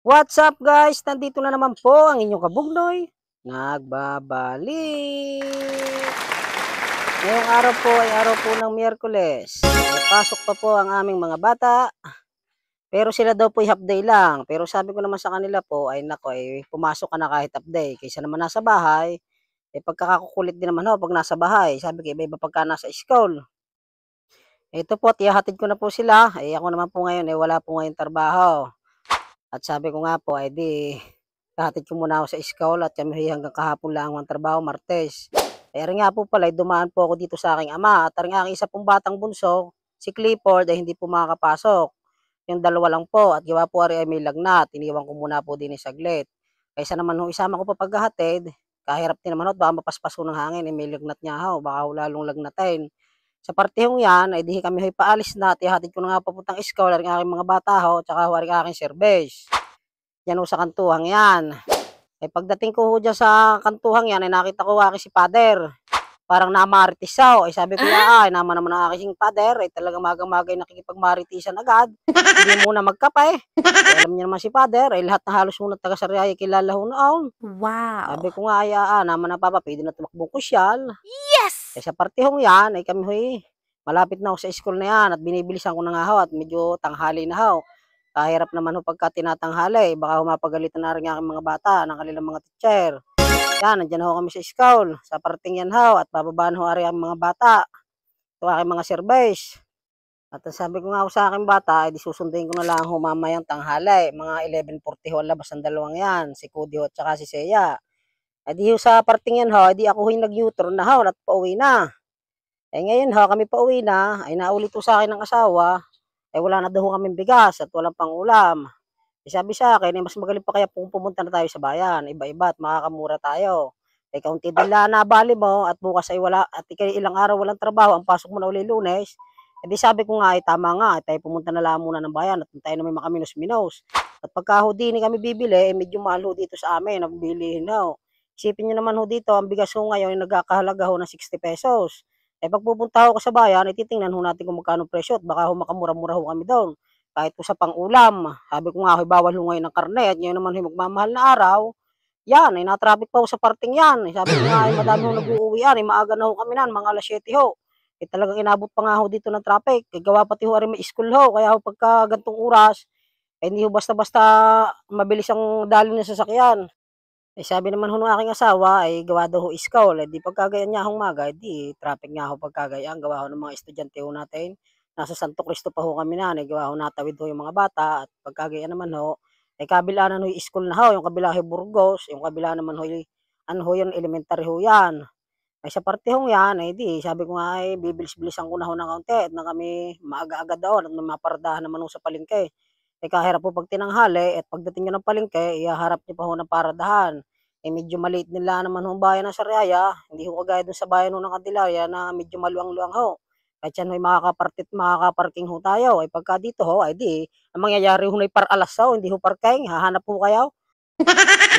What's up guys? Nandito na naman po ang inyong kabugnoy. Nagbabalik! Ngayong araw po ay araw po ng Miyerkules. May pasok pa po ang aming mga bata. Pero sila daw po ay half day lang. Pero sabi ko naman sa kanila po ay nako ay pumasok ka na kahit half day. Kaysa naman nasa bahay, eh pagkakakukulit din naman ho pag nasa bahay. Sabi ko iba-iba pagka nasa school. Ito po, tiyahatid ko na po sila. Eh ako naman po ngayon, wala po ngayon trabaho. At sabi ko nga po, ay di, hahatid ko muna ako sa school at kami hanggang kahapon lang ang trabaho, Martes. Eh rin nga po pala, dumaan po ako dito sa aking ama at rin aking isa pong batang bunso, si Clifford, ay hindi po makakapasok. Yung dalawa lang po at gawa po ay may lagnat. Iniwan ko muna po din saglit. Kaysa naman nung isama ko pa paghahatid, kahirap din naman ho, baka mapaspaso ng hangin, may lagnat niya ho, baka ho lalong lagnatin. Sa partihong yan, ay di kami ho'y paalis na at ihatid ko na nga papuntang school, ang aking mga bata ho, tsaka ho, ang aking service. Yan ho sa kantuhang yan. Eh pagdating ko ho dyan sa kantuhang yan, ay nakita ko aking si father. Parang namaritis ako. Eh sabi ko, ay naman naman ang aking father. Eh talagang magang-magay nakikipagmaritisan agad. Hindi muna magkape. Eh, alam niyo naman si father, ay lahat na halos muna taga-Sariaya kilala ho noon. Sabi Wow! ko nga, ay naman na papa, pwede na tumakbong kusyal. Eh Yes! sa partihong yan, ay kami ho'y malapit na ako sa school na yan at binibilisan ko na nga ho at medyo tanghali na ho. Kahirap naman ho pagka tinatanghali, baka ho mapagalitan na rin ang aking mga bata ng kanilang mga teacher. Yan, nandiyan ho kami sa school, sa parting yan ho, at bababaan ho ari ang mga bata. Ito aking mga service. At ang sabi ko nga ho sa aking bata, ay di susunduin ko na lang ho mamayang tanghali, mga 11:40 ho ang labas ng dalawang yan, si Cody ho at saka si Seya. Ay di ho sa parting yan ho, ay di ako ho'y nag-U-turn na ho at pauwi na. Eh ngayon ho, kami pauwi na, ay naulit ho sa akin ng asawa, eh wala na daw ho kaming bigas at walang pang-ulam. Eh sabi sa akin, eh mas magaling pa kaya kung pumunta na tayo sa bayan, iba-iba at makakamura tayo. Eh kaunti din lang nabali mo at bukas ay wala at ilang araw walang trabaho, ang pasok mo na uli Lunes. Eh di sabi ko nga ay tama nga, ay tayo pumunta na lang muna ng bayan at tayo na may makaminos-minos. At pagka ho din kami bibili, eh medyo mahal ho dito sa amin, ang bilihin ho. Isipin nyo naman ho dito, ang bigas ho ngayon ay nagkakahalaga ho ng 60 pesos. Eh pag pupunta ho ko sa bayan, eh titingnan ho natin kung magkano presyo at baka ho makamura-mura ho kami doon. Kahit po sa pang-ulam, sabi ko nga ho'y bawal ho ngayon ng karne at ngayon naman ho'y magmamahal na araw, yan ay na-traffic pa ho sa parting yan. Eh, sabi ko nga ay madami hong nag-uuwian, ay maaga na ho kami nan, mga 7:00 ho. Eh talagang inabot pa nga ho dito ng traffic, eh gawa pati ho rin may school ho, kaya ho pagka gantong oras, eh hindi ho basta-basta mabilis ang daloy ng sasakyan. Eh sabi naman ho ng aking asawa ay gawa daw ho school, eh di pagka ganyan nga hong maga, eh di traffic nga ho pagka ganyan, gawa ho ng mga estudyante ho natin. Nasa Santo Cristo pa ho kami na, eh gawa ho natawid ho yung mga bata at pagka ganyan naman ho, eh kabilaan ho yung school na ho, yung kabila ho Burgos, yung kabila naman ho ano ho yun, elementary ho yan. Ay sa parte hong yan, eh di sabi ko nga ay bibilis-bilisan ko na ho ng kaunti at na kami maaga-aga daw at may maparadahan naman ho sa palengke. Eh kahirap po pag tinanghali at pagdating nyo ng palengke, ihaharap niyo pa ho ng paradahan. Eh medyo maliit nila naman ho ang bayan ng Sariaya, hindi ho kagaya dun sa bayan ho ng Candelaria na medyo maluwang-luwang ho. Kahit yan ho'y makakaparking ho tayo. Ay pagka dito ho, ay di, ang mangyayari ho na par-alas ho, hindi ho parking, hahanap ho kayo.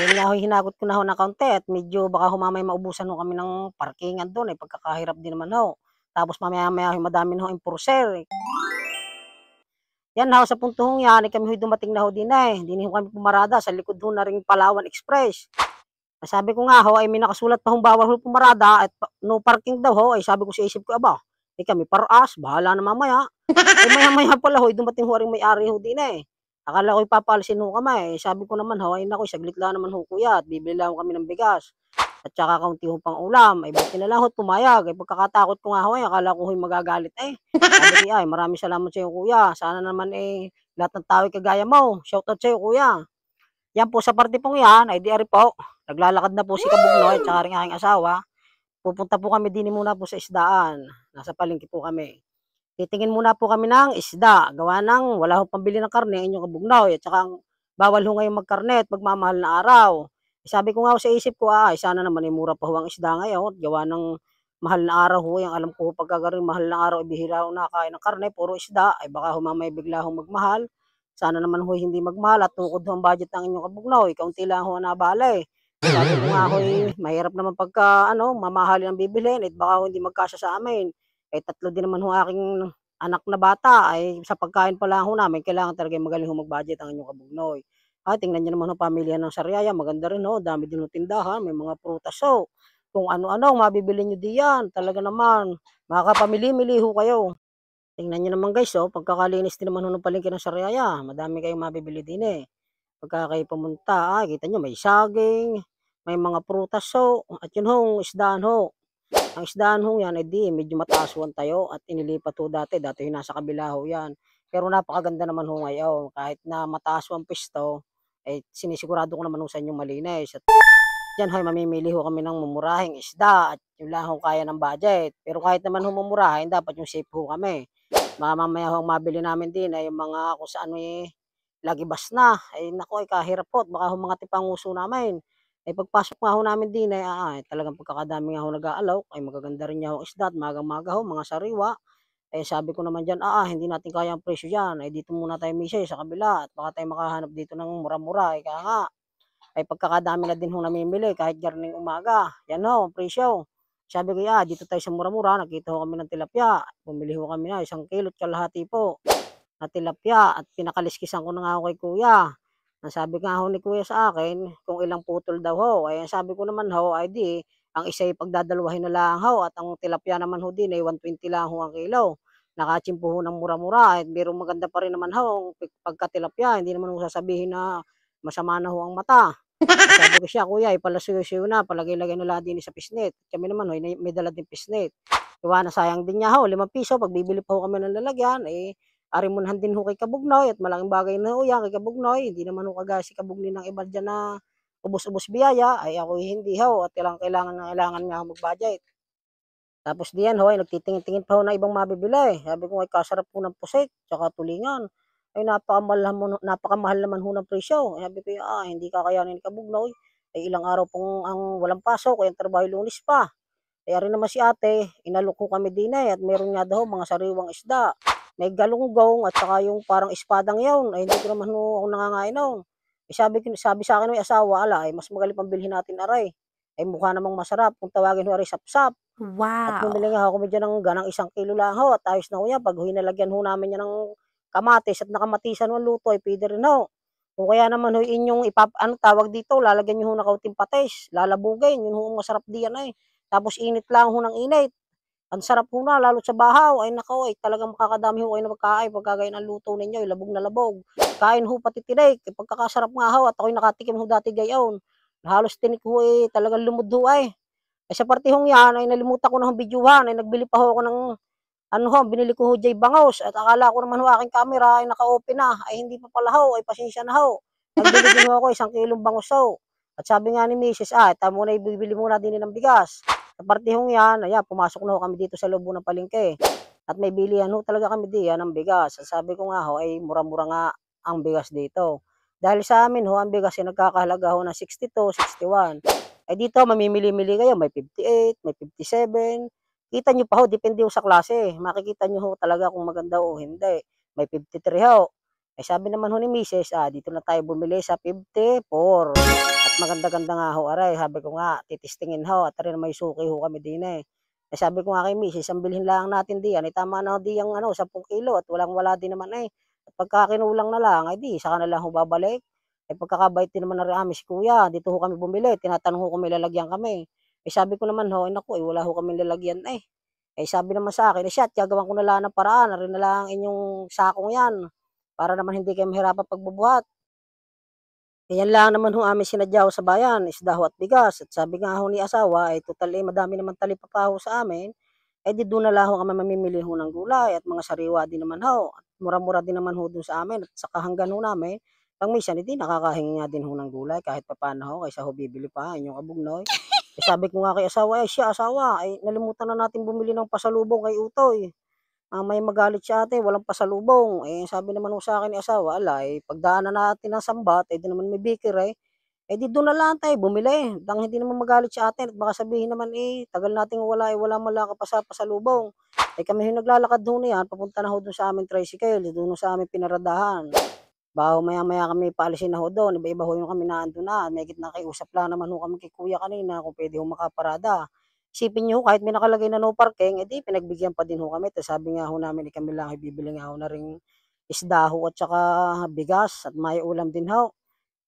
Yun nga ho, hinagot ko na ho ng kaunti at medyo baka ho mamaya maubusan ho kami ng parkingan do'n, eh, pagkakahirap din naman ho. Tapos mamaya-maya ho madami na ho enforcer, eh. Yan na ho sa puntong yan, eh, kami ho'y dumating na ho din, eh, din ho kami pumarada sa likod ho na ring Palawan Express. Sabi ko nga ho, ay may nakasulat pa hong bawal ho pumarada at no parking daw ho, ay sabi ko sa isip ko, aba, eh, kami par-as, bahala na mamaya. Eh, maya-maya pala ho, dumating ho ring may-ari ho din, eh. Akala ko'y papaalisin ho kami, eh, sabi ko naman ho, ay naku saglit lang naman ho kuya at bibili lang ho kami ng bigas at saka kaunti ho pang ulam. Ay buti na lang ho't pumayag, eh, pagkakatakot ko nga ho, eh, akala ko ho'y magagalit, eh. Sabi ko, "Ay maraming salamat sa'yo kuya, sana naman, eh, lahat ng tao ay kagaya mo. Shoutout sa'yo kuya." Yan po sa parte pong yan, ay di ari po, naglalakad na po si Kabugnoy at saka ring aking asawa. Pupunta po kami din muna po sa isdaan, nasa palengke po kami. Titingin muna po kami ng isda, gawa ng wala hong pambili ng karne ang inyong kabugnaw at saka bawal ho ngayong magkarne at magmamahal na araw. Eh, sabi ko nga ho sa isip ko, sana naman ay mura pa ho ang isda ngayon gawa ng mahal na araw ho, yang alam ko ho pagka gano'ng mahal na araw, eh, bihira ho nakakain ng karne, puro isda, ay baka ho mamaya bigla hong magmahal. Sana naman ho hindi magmahal at tukod ho ang budget ng inyong kabugnaw, eh, kaunti lang ho ang nabala, eh. Sabi ko nga ho'y mahirap naman pagka ano, mamahalin ang bibilhin at baka ho hindi magkasya sa amin. Eh, 3 din naman ho aking anak na bata ay sa pagkain pa lang ho namin kailangan talaga magaling ho mag-budget ang inyong kabugnoy. Tingnan niyo naman ho pamilya ng Sariaya, maganda rin ho, dami din ho tindahan, may mga prutas ho, kung ano-ano ang mabibili niyo diyan, talaga naman makakapamili-mili ho kayo. Tingnan niyo naman guys, pagkakalinis din naman ho ng palengke ng Sariaya, madami kayong mabibili din, eh. Pagka kayo pumunta, kita niyo may saging, may mga prutas ho, at yun hong isdaan ho. Ang isdaan ho yan, medyo mataas ho ang tayo at inilipat ho dati ho nasa kabila ho yan. Pero napakaganda naman ho ngayon, kahit na mataas ho ang pisto, sinisigurado ko naman ho sa inyong malinis. At diyan ho'y mamimili ho kami ng mumurahing isda at yun lang ho kaya ng budget. Pero kahit naman ho mumurahin, dapat yung safe ho kami. Mamaya ho ang mabili namin din ay yung mga kung saan lagibas na. Naku, kahirap po at baka ho mga tipanguso namin. Pagpasok nga ho namin din talagang pagkakadami nga ho nag-aalok, magaganda rin nga ho isda at magang-maga ho, mga sariwa. Sabi ko naman diyan, hindi natin kaya ang presyo diyan, dito muna tayo misis sa kabila at baka tayo makahanap dito ng mura-mura, kaya nga, pagkakadami na din hong namimili kahit garning umaga, yan ho ang presyo. Sabi ko, dito tayo sa mura-mura, nakita ho kami ng tilapia, bumili ho kami na 1 kilo't kalahati po na tilapia at pinakaliskisan ko na nga ako kay kuya. Ang sabi nga ho ni kuya sa akin, kung ilang putol daw ho. Ang sabi ko naman ho, ay di, ang isa ay pagdadalawahin na lang ho at ang tilapia naman ho din ay 120 lang ho ang kilo. Nakachimpo ho ng mura-mura at biro maganda pa rin naman ho ang pagkatilapia. Hindi naman ho sasabihin na masama na ho ang mata. Sabi ko siya, kuya, ipalasuyo-suyo na, palagay-lagay na lang din sa pisnit. Kami naman ho, may dala din pisnit. Iwa na sayang din niya ho, 5 piso, pagbibili pa ho kami ng lalagyan, arimunhan din ho kay Kabugnoy at malaking bagay na ho yan kay Kabugnoy. Hindi naman ho kagaya si Kabugnoy ng iba dyan na ubos-ubos biyaya, ako hindi ho at kailangan na kailangan nga ho mag-budget. Tapos diyan ho, nagtitingin-tingin pa ho ng ibang mabibili. Sabi ko, kasarap po ng pusit, tsaka tulingan. Napakamahal naman ho ng presyo. Sabi ko, hindi kakayanin ni Kabugnoy. Ilang araw pong ang walang pasok, ang trabaho Lunes pa. Kaya rin naman si ate, inalok ko kami din at meron nga daw mga sariwang isda. May galunggong at saka yung parang espadang yawn, hindi ko naman ako nangangain nun. Sabi sa akin ng asawa, mas magaling pang bilhin natin aray. Mukha namang masarap kung tawagin ho aray sapsap. At Wow! bumili nga ako dyan ng ganang 1 kilo lang ho at ayos na ho yan. Pag hinalagyan ho namin yan ng kamatis at nakamatisan ho ang luto, pwede rin ho. Kung kaya naman ho inyong tawag dito, lalagyan nyo ho ng kaunting patis, lalabugin, yun ho masarap diyan Tapos init lang ho ng init. Ang sarap ho na, lalo sa bahaw. Nako, talagang makakadami ho kayo na magkain pagka ganyan ang luto ninyo, labog na labog. Kain ho pati tinik, pagkakasarap nga ho at ako'y nakatikim ho dati gayon. Halos tinik ho talagang lumod ho sa partihong yan nalimutan ko na hong bidyuhan, nagbili pa ho ako ng binili ko ho jay bangos at akala ko naman ho aking camera naka-open na, hindi pa pala ho, pasensya na ho. Nagbili din ho ako 1 kilong bangos ho. At sabi nga ni misis, ito muna ibibili muna din ng bigas. Sa partihong yan, pumasok na ho kami dito sa loob ng palengke. At may bilihan ho talaga kami diyan ng bigas. At sabi ko nga ho, mura-mura nga ang bigas dito. Dahil sa amin ho, ang bigas ay nagkakahalaga ho ng 62, 61. Dito mamimili-mili kayo, may 58, may 57. Kita nyo pa ho, depende ho sa klase. Makikita nyo ho talaga kung maganda o hindi. May 53 ho. Sabi naman ho ni misis, dito na tayo bumili sa 54. At maganda-ganda nga ho, aray. Sabi ko nga, titistingin ho. At rin may suki ho kami din sabi ko nga kay misis, ang bilhin lang natin diyan, tama na ho diyang 10 kilo at walang-wala din naman At pagka kinulang na lang, di, saka na lang ho babalik. Pagkakabait din naman na rin si kuya, dito ho kami bumili, tinatanong ho kung may lalagyan kami. Sabi ko naman ho, naku, wala ho kaming lalagyan sabi naman sa akin, siya, gagawan ko na lang ng paraan, na rin na lang inyong sakong yan, para naman hindi kayo mahirapan pagbubuhat. Yan lang naman ho amin sinadya ho sa bayan, isda ho at bigas. At sabi nga ho ni asawa, total madami naman talipapa ho sa amin. Di doon na lang ho kami mamimili ho ng gulay at mga sariwa din naman ho. At mura-mura din naman ho doon sa amin at sa kahanggan ho namin. Pag minsan, nakakahingi nga din ho ng gulay kahit papaano ho, kaysa ho bibili pa, inyong kabugnoy. Sabi ko nga kay asawa, siya asawa, nalimutan na natin bumili ng pasalubong kay Utoy. May magalit si ate, walang pasalubong. Sabi naman ho sa akin ni asawa, pagdaanan natin ng Sambat, di naman may bikir di doon na lang tayo bumili. Dang hindi naman magalit si ate at baka sabihin naman tagal nating wala, wala man lang ka pa sa pasalubong. Kami yung naglalakad doon yan, papunta na ho doon sa aming tricycle, doon sa aming pinaradahan. Baka maya-maya kami paalisin na ho doon, iba-iba ho yung kami naandun na. Mahigit nakiusap lang naman ho kami kay kuya kanina kung pwede ho makaparada. Isipin niyo ho, kahit may nakalagay na no parking, di pinagbigyan pa din ho kami. Tapos sabi nga ho namin, kami lang bibili nga ho na ring isda ho at saka bigas at may ulam din ho.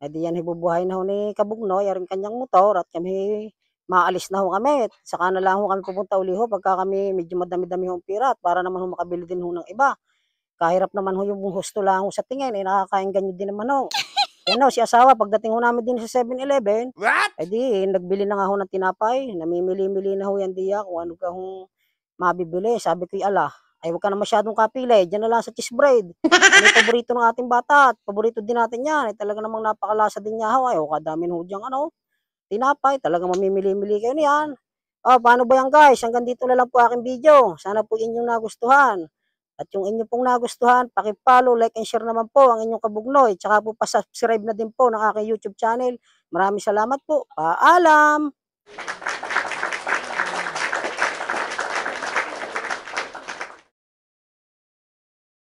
Eh di yan hibubuhay na ho ni Kabugnoy, ang kanyang motor at kami maalis na ho kami. Saka na lang ho kami pupunta uli ho pagka kami medyo madami-dami hong pira at para naman ho makabili din ho ng iba. Kahirap naman ho yung husto lang ho sa tingin, eh nakakaengganyo din naman ho. Yan ho, si asawa pagdating ho namin din sa 7-Eleven, What? eh di nagbili na nga ho ng tinapay, namimili-mili na ho yan diya kung ano ka hong mabibili. Sabi ko, "Ala, ay huwag ka na masyadong kapili, diyan na lang sa cheese bread. Yan ay paborito ng ating bata at paborito din natin yan. Eh, talaga namang napakalasa din niya ho. Ay, o kadami ho diyang ano, tinapay. Talagang mamimili-mili kayo niyan. Oh, paano ba yan guys? Hanggang dito na lang po aking video. Sana po inyong nagustuhan. At yung inyo pong nagustuhan, paki-follow, like and share naman po ang inyong Kabugnoy. Tsaka po pa-subscribe na din po ng aking YouTube channel. Maraming salamat po. Paalam!